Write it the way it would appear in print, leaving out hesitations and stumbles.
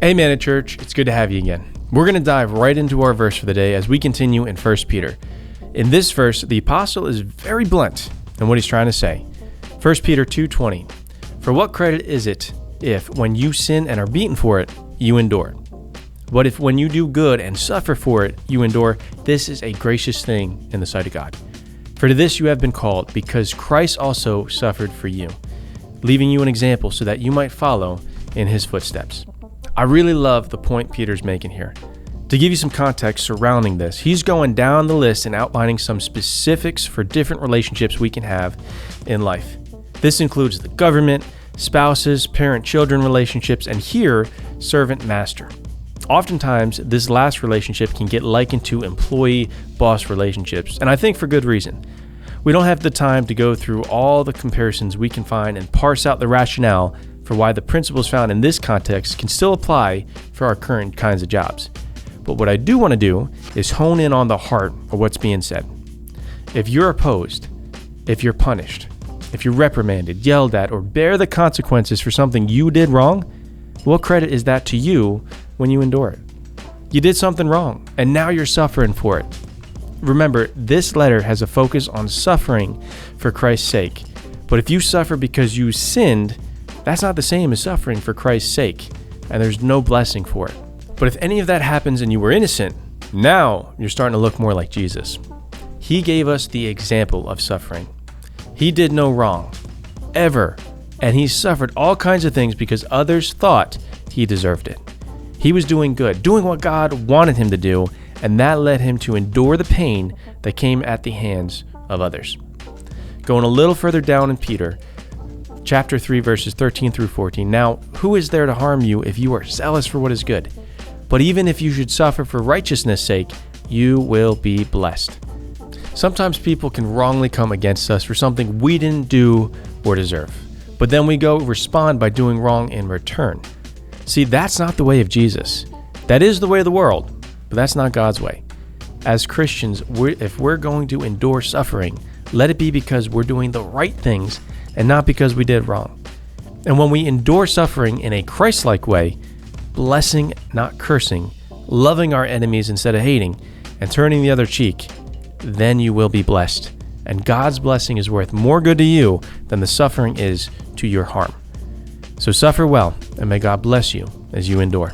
Hey Manna Church, it's good to have you again. We're going to dive right into our verse for the day as we continue in 1 Peter. In this verse, the apostle is very blunt in what he's trying to say. 1 Peter 2:20, "For what credit is it if, when you sin and are beaten for it, you endure? But if when you do good and suffer for it, you endure, this is a gracious thing in the sight of God. For to this you have been called, because Christ also suffered for you, leaving you an example so that you might follow in his footsteps." I really love the point Peter's making here. To give you some context surrounding this, he's going down the list and outlining some specifics for different relationships we can have in life. This includes the government, spouses, parent-children relationships, and here, servant-master. Oftentimes, this last relationship can get likened to employee-boss relationships, and I think for good reason. We don't have the time to go through all the comparisons we can find and parse out the rationale for why the principles found in this context can still apply for our current kinds of jobs. But what I do want to do is hone in on the heart of what's being said. If you're opposed, if you're punished, if you're reprimanded, yelled at, or bear the consequences for something you did wrong, what credit is that to you when you endure it? You did something wrong, and now you're suffering for it. Remember, this letter has a focus on suffering for Christ's sake. But if you suffer because you sinned, that's not the same as suffering for Christ's sake, and there's no blessing for it. But if any of that happens and you were innocent, now you're starting to look more like Jesus. He gave us the example of suffering. He did no wrong, ever, and he suffered all kinds of things because others thought he deserved it. He was doing good, doing what God wanted him to do, and that led him to endure the pain that came at the hands of others. Going a little further down in Peter, chapter 3, verses 13 through 14. "Now, who is there to harm you if you are zealous for what is good? But even if you should suffer for righteousness' sake, you will be blessed." Sometimes people can wrongly come against us for something we didn't do or deserve. But then we go respond by doing wrong in return. See, that's not the way of Jesus. That is the way of the world, but that's not God's way. As Christians, if we're going to endure suffering, let it be because we're doing the right things and not because we did wrong. And when we endure suffering in a Christ-like way, blessing, not cursing, loving our enemies instead of hating, and turning the other cheek, then you will be blessed. And God's blessing is worth more good to you than the suffering is to your harm. So suffer well, and may God bless you as you endure.